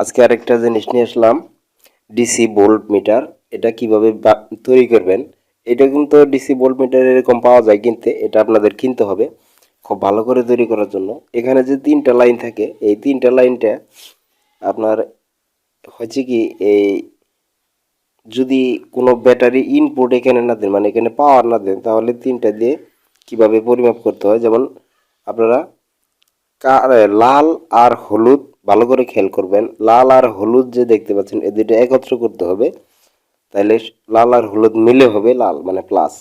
আজকে আরেকটা জিনিস নিয়ে আসলাম, ডিসি ভোল্ট মিটার। এটা কিভাবে তৈরি করবেন। এটা কিন্তু ডিসি ভোল্ট মিটার এরকম পাওয়া যায়, কিনতে এটা আপনাদের কিনতে হবে খুব ভালো করে তৈরি করার জন্য। এখানে যে তিনটা লাইন থাকে, এই তিনটা লাইনটা আপনার হচ্ছে কি, এই যদি কোনো ব্যাটারি ইনপুট এখানে না দেন, মানে এখানে পাওয়ার না দেন, তাহলে তিনটা দিয়ে কিভাবে পরিমাপ করতে হয়। যেমন আপনারা লাল আর হলুদ ভালো করে খেয়াল করবেন। লাল আর হলুদ যে দেখতে পাচ্ছেন, এই দুটো একত্র করতে হবে। তাইলে লাল আর হলুদ মিলে হবে লাল, মানে প্লাস,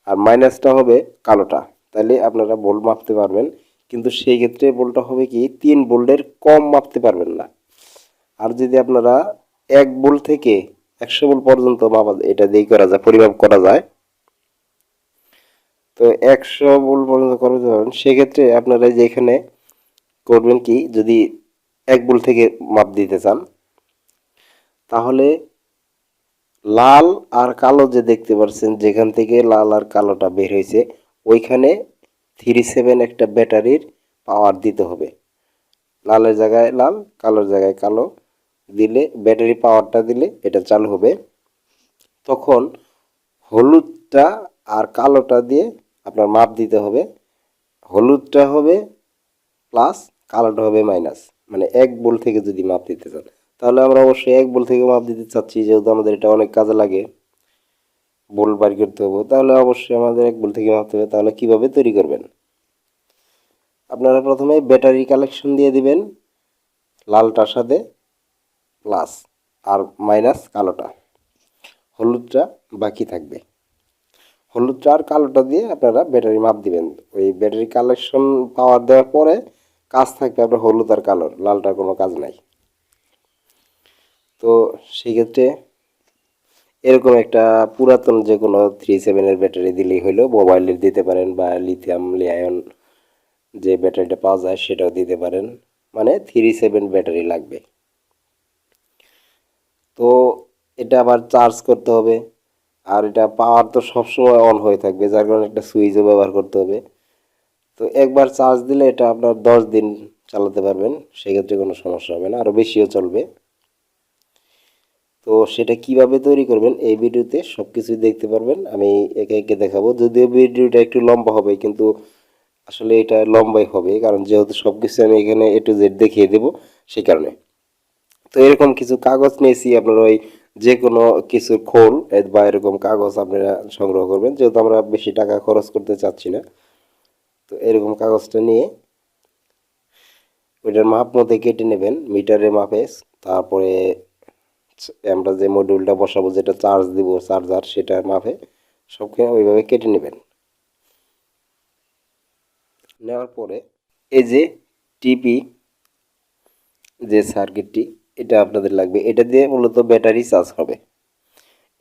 আর মাইনাসটা হবে কালোটা। তাইলে আপনারা ভোল্ট মাপতে পারবেন। কিন্তু সেই ক্ষেত্রে ভোল্টটা হবে কি, 3 ভোল্টের কম মাপতে পারবেন না। আর যদি আপনারা 1 ভোল্ট থেকে 100 ভোল্ট পর্যন্ত মাপা, এটা দিয়ে করা যায়, পরিমাপ করা যায়। তো 100 ভোল্ট পর্যন্ত করতে পারবেন। সেক্ষেত্রে আপনারা যে এখানে করবেন কি, যদি 1 ভোল্ট থেকে মাপ দিতে চান, তাহলে লাল আর কালো যে দেখতে পাচ্ছেন, যেখান থেকে লাল আর কালোটা বের হয়েছে, ওইখানে 37 একটা ব্যাটারির পাওয়ার দিতে হবে। লালের জায়গায় লাল, কালোর জায়গায় কালো দিলে, ব্যাটারি পাওয়ারটা দিলে এটা চালু হবে। তখন হলুদটা আর কালোটা দিয়ে আপনার মাপ দিতে হবে। হলুদটা হবে প্লাস, কালোটা হবে মাইনাস। মানে 1 ভোল্ট থেকে যদি মাপ দিতে চান, তাহলে আমরা অবশ্যই 1 ভোল্ট থেকে মাপ দিতে চাচ্ছি, যেহেতু আমাদের এটা অনেক কাজে লাগে, ভোল্ট বার করতে হবে, তাহলে অবশ্যই আমাদের 1 ভোল্ট থেকে মাপতে হবে। তাহলে কিভাবে তৈরি করবেন, আপনারা প্রথমে ব্যাটারি কালেকশন দিয়ে দিবেন লালটার সাথে, প্লাস আর মাইনাস কালোটা, হলুদটা বাকি থাকবে। হলুদটা আর কালোটা দিয়ে আপনারা ব্যাটারি মাপ দিবেন। ওই ব্যাটারি কালেকশন পাওয়ার দেওয়ার পরে কাজ থাকবে আপনার হলুদ আর কালোর, লালটার কোনো কাজ নাই। তো সেক্ষেত্রে এরকম একটা পুরাতন যে কোনো 37-এর ব্যাটারি দিলেই হলো। মোবাইলের দিতে পারেন, বা লিথিয়াম আয়ন যে ব্যাটারিটা পাওয়া যায় সেটাও দিতে পারেন। মানে 37 ব্যাটারি লাগবে। তো এটা আবার চার্জ করতে হবে, আর এটা পাওয়ার তো সবসময় অন হয়ে থাকবে, যার কারণে একটা সুইচও ব্যবহার করতে হবে। তো একবার চার্জ দিলে এটা আপনার 10 দিন চালাতে পারবেন, সেক্ষেত্রে কোনো সমস্যা হবে না, আরও বেশিও চলবে। তো সেটা কিভাবে তৈরি করবেন এই ভিডিওতে সব কিছুই দেখতে পারবেন। আমি একে একে দেখাবো, যদিও ভিডিওটা একটু লম্বা হবে, কিন্তু আসলে এটা লম্বাই হবে, কারণ যেহেতু সব কিছু আমি এখানে A to Z দেখিয়ে দেবো, সেই কারণে। তো এরকম কিছু কাগজ নিয়েছি, আপনার ওই যে কোনো কিছুর খোল বা এরকম কাগজ আপনারা সংগ্রহ করবেন, যেহেতু আমরা বেশি টাকা খরচ করতে চাচ্ছি না। তো এরকম কাগজটা নিয়ে ওইটার মাপ মতো কেটে নেবেন মিটারের মাপে। তারপরে আমরা যে মডিউলটা বসাবো, যেটা চার্জ দিব, চার্জার, সেটার মাপে সবকে ওইভাবে কেটে নেবেন। নেওয়ার পরে এই যে টিপি যে সার্কিটটি, এটা আপনাদের লাগবে। এটা দিয়ে মূলত ব্যাটারি চার্জ হবে।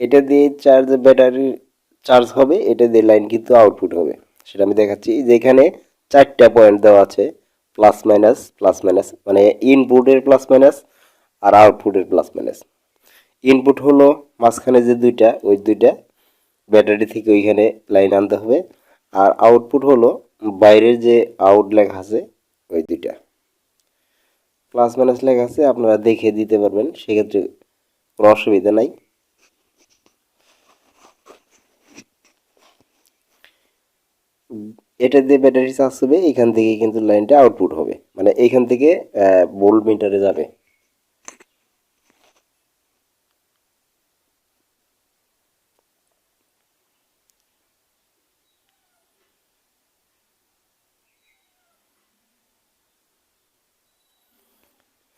এটা দিয়ে ব্যাটারি চার্জ হবে, এটা দিয়ে লাইন কিন্তু আউটপুট হবে। সেটা আমি দেখাচ্ছি। যেখানে 4টা পয়েন্ট দেওয়া আছে, প্লাস মাইনাস প্লাস মাইনাস, মানে ইনপুটের প্লাস মাইনাস আর আউটপুটের প্লাস মাইনাস। ইনপুট হলো মাঝখানে যে দুইটা, ওই দুইটা ব্যাটারি থেকে ওইখানে লাইন আনতে হবে। আর আউটপুট হলো বাইরের যে আউট লেখা আছে, ওই দুইটা প্লাস মাইনাস লেখা আছে, আপনারা দেখে দিতে পারবেন, সেক্ষেত্রে কোনো অসুবিধা নাই। এটা দিয়ে ব্যাটারি চার্জ হবে, এখান থেকে কিন্তু লাইনটা আউটপুট হবে, মানে এইখান থেকে ভোল্ট মিটারে যাবে।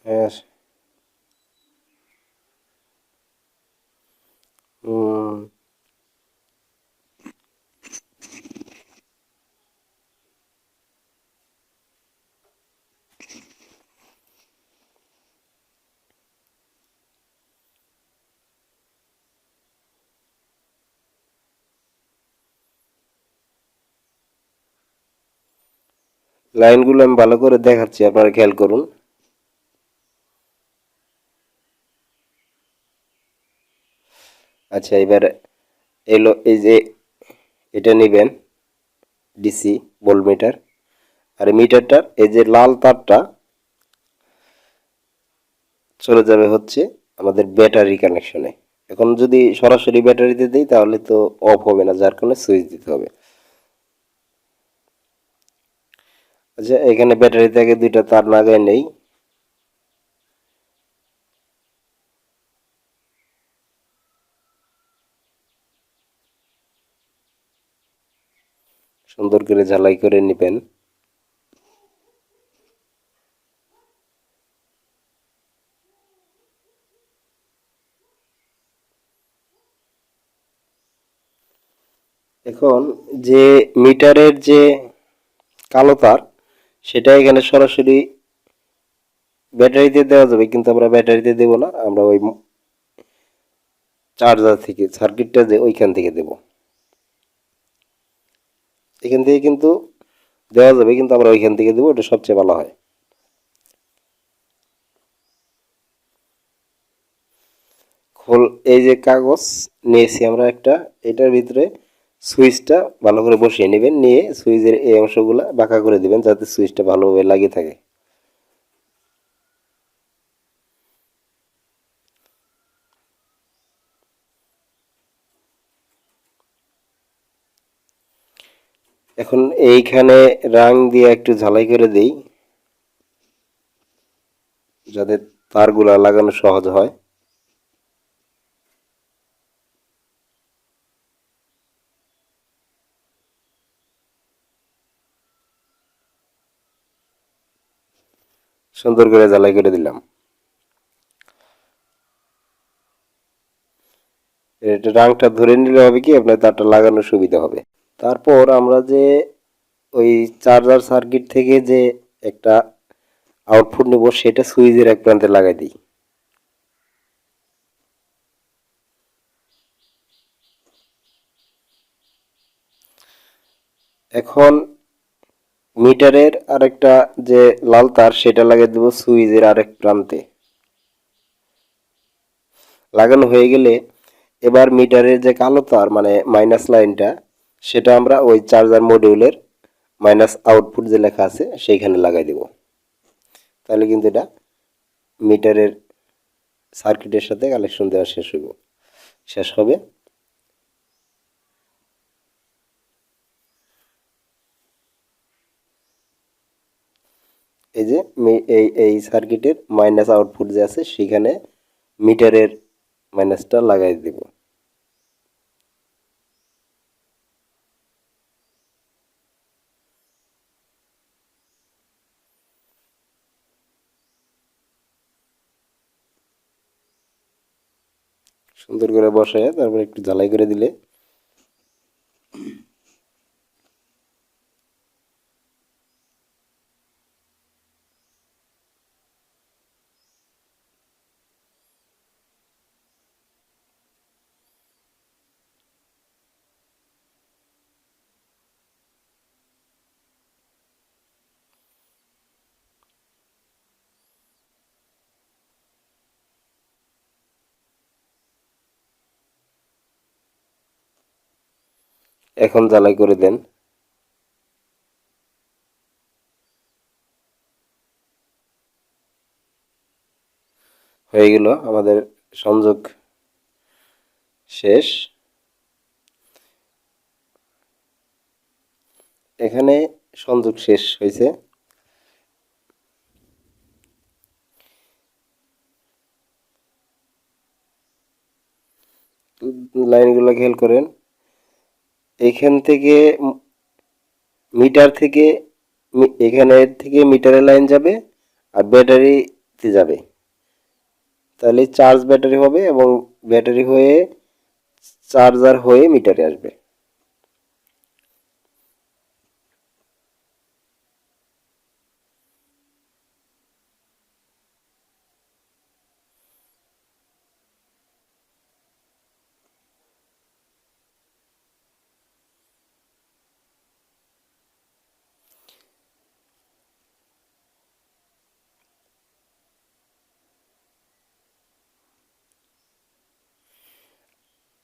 হ্যাঁ, উম, লাইনগুলো আমি ভালো করে দেখাচ্ছি, আপনারা খেয়াল করুন। আচ্ছা, এবার এলো এই যে এটা নেবেন ডিসি ভোল্ট মিটার। আর মিটারটার এই যে লাল তারটা চলে যাবে হচ্ছে আমাদের ব্যাটারি কানেকশনে। এখন যদি সরাসরি ব্যাটারিতে দিই তাহলে তো অফ হবে না, যার কারণে সুইচ দিতে হবে। আচ্ছা, এখানে ব্যাটারিতে আগে দুইটা তার লাগাই নেই। সুন্দর করে ঝালাই করে নেবেন। এখন যে মিটারের যে কালো তার, সেটা এখানে সরাসরি ব্যাটারিতে দেওয়া যাবে, কিন্তু আমরা ব্যাটারিতে দেব না, আমরা ওই চার্জার থেকে সার্কিটটা যে ওইখান থেকে দেব। এখান থেকে কিন্তু দেওয়া যাবে, কিন্তু আমরা ওইখান থেকে দেবো, ওটা সবচেয়ে ভালো হয়। খোল, এই যে কাগজ নিয়েছি আমরা একটা, এটার ভিতরে সুইচটা ভালো করে বসিয়ে নেবেন, নিয়ে সুইচের এই অংশগুলো বাঁকা করে দিবেন যাতে সুইচটা ভালোভাবে লাগিয়ে থাকে। এখন এইখানে রাং দিয়ে একটু ঝালাই করে দেই যাতে তারগুলা লাগানো সহজ হয়। সুন্দর করে ঝালাই করে দিলাম। এটা রাংটা ধরে নিলে হবে কি, আপনার তারটা লাগানোর সুবিধা হবে। তারপর আমরা যে ওই চার্জার সার্কিট থেকে যে একটা আউটপুট নেব, সেটা সুইচের এক প্রান্তে লাগাই দিই। এখন মিটারের আরেকটা যে লাল তার, সেটা লাগিয়ে দেবো সুইচের আরেক প্রান্তে। লাগানো হয়ে গেলে এবার মিটারের যে কালো তার মানে মাইনাস লাইনটা, সেটা আমরা ওই চার্জার মডিউলের মাইনাস আউটপুট যে লেখা আছে সেইখানে লাগাই দেব। তাহলে কিন্তু এটা মিটারের সার্কিটের সাথে কানেকশন দেওয়া শেষ হবে। এই যে এই সার্কিটের মাইনাস আউটপুট যে আছে সেখানে মিটারের মাইনাসটা লাগাই দেব। সুন্দর করে বসায় তারপর একটু ঝালাই করে দিলে এখন ঝালাই করে দেন। হয়ে গেল আমাদের সংযোগ শেষ। এখানে সংযোগ শেষ হয়েছে। লাইনগুলো খেয়াল করেন, এখান থেকে মিটার থেকে এখানে থেকে মিটারের লাইন যাবে আর ব্যাটারিতে যাবে, তাহলে চার্জ ব্যাটারি হবে এবং ব্যাটারি হয়ে চার্জার হয়ে মিটারে আসবে।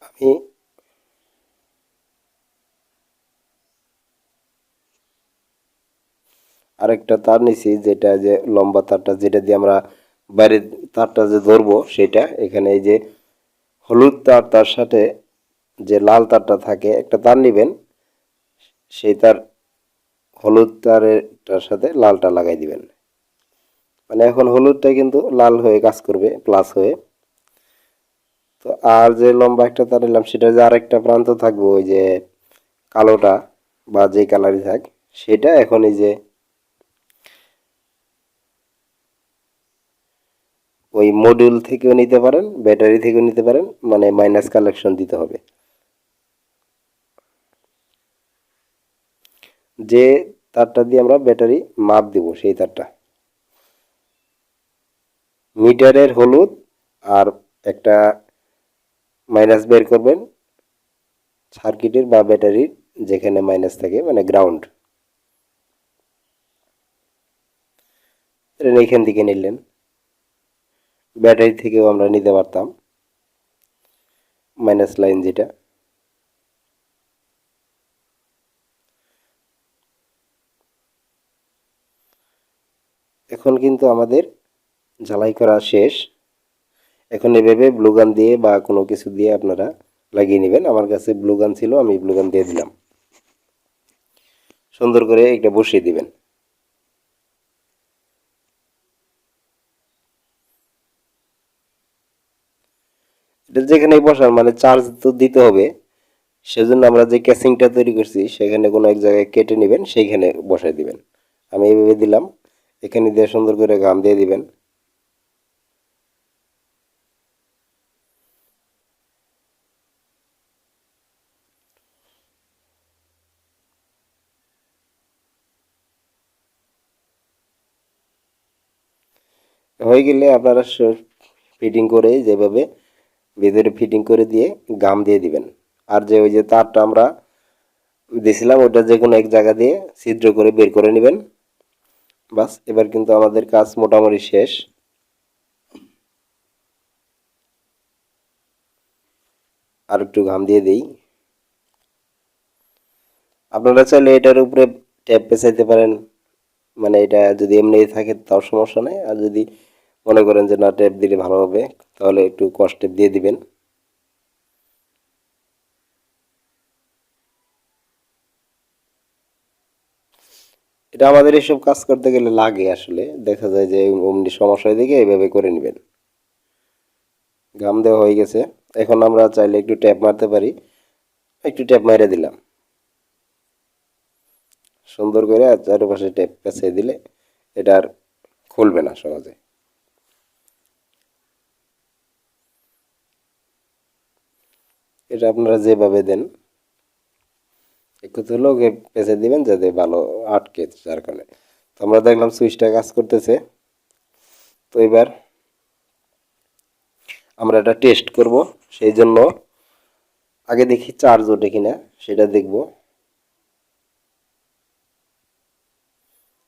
আমি আরেকটা তার নিছি, যেটা যে লম্বা তারটা যেটা দিয়ে আমরা বাইরে তারটা যে ধরবো সেটা এখানে এই যে হলুদ তার, তার সাথে যে লাল তারটা থাকে একটা তার নেবেন, সেই তার হলুদ তারের সাথে লালটা লাগাই দিবেন। মানে এখন হলুদটা কিন্তু লাল হয়ে কাজ করবে প্লাস হয়ে। তো আর যে লম্বা একটা তার নিলাম সেটা যে আরেকটা প্রান্ত থাকবো ওই যে কালোটা বা যে কালারই থাক, সেটা এখন এই যে ওই মডিউল থেকেও নিতে পারেন, ব্যাটারি থেকেও নিতে পারেন, মানে মাইনাস কালেকশন দিতে হবে। যে তারটা দিয়ে আমরা ব্যাটারি মাপ দিব সেই তারটা মিটারের হলুদ আর একটা মাইনাস বের করবেন সার্কিটের বা ব্যাটারির যেখানে মাইনাস থাকে মানে গ্রাউন্ড, এইখান থেকে নিলেন। ব্যাটারি থেকেও আমরা নিতে পারতাম মাইনাস লাইন যেটা। এখন কিন্তু আমাদের ঝালাই করা শেষ। এখন এভাবে ব্লু গান দিয়ে বা কোনো কিছু দিয়ে আপনারা লাগিয়ে নেবেন। আমার কাছে ব্লু গান ছিল, আমি ব্লু গান দিয়ে দিলাম। সুন্দর করে এটা বসিয়ে দিবেন। এটা যেখানে বসার মানে চার্জ তো দিতে হবে, সেজন্য আমরা যে ক্যাসিংটা তৈরি করছি সেখানে কোনো এক জায়গায় কেটে নেবেন, সেইখানে বসাই দিবেন। আমি এইভাবে দিলাম। এখানে দিয়ে সুন্দর করে গাম দিয়ে দিবেন। হয়ে গেলে আপনারা ফিটিং করে যেভাবে ভিতরে ফিটিং করে দিয়ে গাম দিয়ে দিবেন। আর যে ওই যে তারটা আমরা দিয়েছিলাম ওটা যে কোনো এক জায়গা দিয়ে ছিদ্র করে বের করে নেবেন। বাস, এবার কিন্তু আমাদের কাজ মোটামুটি শেষ। আর একটু ঘাম দিয়ে দিই। আপনারা চাইলে এটার উপরে ট্যাপ পেঁচাইতে পারেন, মানে এটা যদি এমনি থাকে তাও সমস্যা নেই। আর যদি মনে করেন যে না ট্যাপ দিলে ভালো হবে, তাহলে একটু কষ্ট দিয়ে দিবেন। এটা আমাদের এসব কাজ করতে গেলে লাগে, আসলে দেখা যায় যে অমনি সমস্যার দিকে এইভাবে করে নেবেন। গাম দেওয়া হয়ে গেছে। এখন আমরা চাইলে একটু ট্যাপ মারতে পারি। একটু ট্যাপ মেরে দিলাম সুন্দর করে, আর চারপাশে ট্যাপ পেঁচিয়ে দিলে এটা আর খুলবে না সহজে। এটা আপনারা যেভাবে দেন একটু হলেও পেঁচে দিবেন যাতে ভালো আটকে, যার কারণে। তো আমরা দেখলাম সুইচটা কাজ করতেছে। তো এবার আমরা এটা টেস্ট করব, সেই জন্য আগে দেখি চার্জ ওঠে কিনা সেটা দেখব।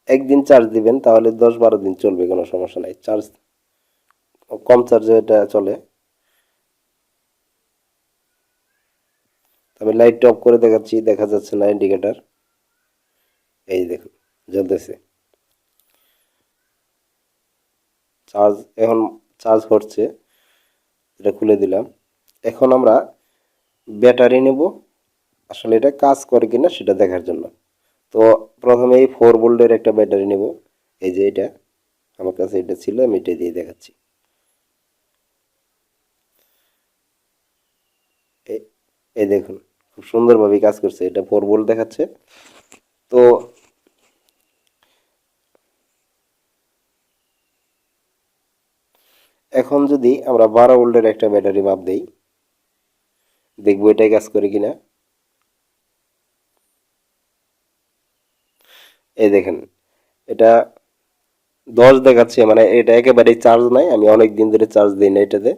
একদিন চার্জ দিবেন তাহলে 10-12 দিন চলবে, কোনো সমস্যা নাই। চার্জ কম চার্জে এটা চলে। আমি লাইটটা অফ করে দেখাচ্ছি, দেখা যাচ্ছে না ইন্ডিকেটর। এই দেখুন জ্বলতেছে। চার্জ এখন চার্জ হচ্ছে। এটা খুলে দিলাম। এখন আমরা ব্যাটারি নেব, আসলে এটা কাজ করে কিনা সেটা দেখার জন্য। তো প্রথমে এই 4 ভোল্টের একটা ব্যাটারি নেব। এই যে এটা আমার কাছে এটা ছিল, আমি এটা দিয়ে দেখাচ্ছি। এ- এই দেখুন খুব সুন্দরভাবে কাজ করছে, এটা 4 ভোল্ট দেখাচ্ছে। তো এখন যদি আমরা 12 ভোল্টের একটা ব্যাটারি মাপ দেই, দেখবো এটাই কাজ করে কিনা। এই দেখেন এটা 10 দেখাচ্ছে, মানে এটা একেবারেই চার্জ নাই। আমি অনেক দিন ধরে চার্জ দিই না এটাতে।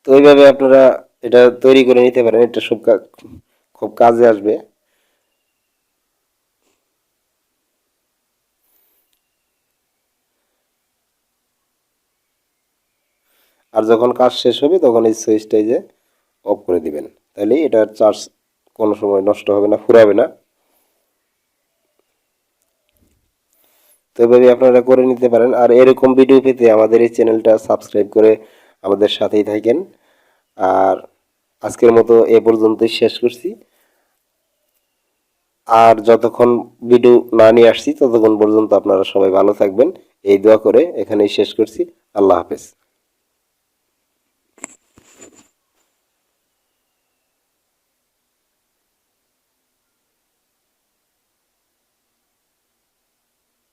তো এইভাবে আপনারা এটা তৈরি করে নিতে পারেন, এটা সব খুব কাজে আসবে। আর যখন কাজ শেষ হবে তখন এই সুইচটা যে অফ করে দিবেন, তাহলে এটার চার্জ কোনো সময় নষ্ট হবে না, ফুরাবে না। তো তো এভাবে আপনারা করে নিতে পারেন। আর এরকম ভিডিও পেতে আমাদের এই চ্যানেলটা সাবস্ক্রাইব করে আমাদের সাথেই থাকেন। আর আজকের মতো এ পর্যন্তই শেষ করছি। আর যতক্ষণ ভিডিও না নিয়ে আসছি ততক্ষণ পর্যন্ত আপনারা সবাই ভালো থাকবেন এই দোয়া করে এখানেই শেষ করছি। আল্লাহ হাফেজ।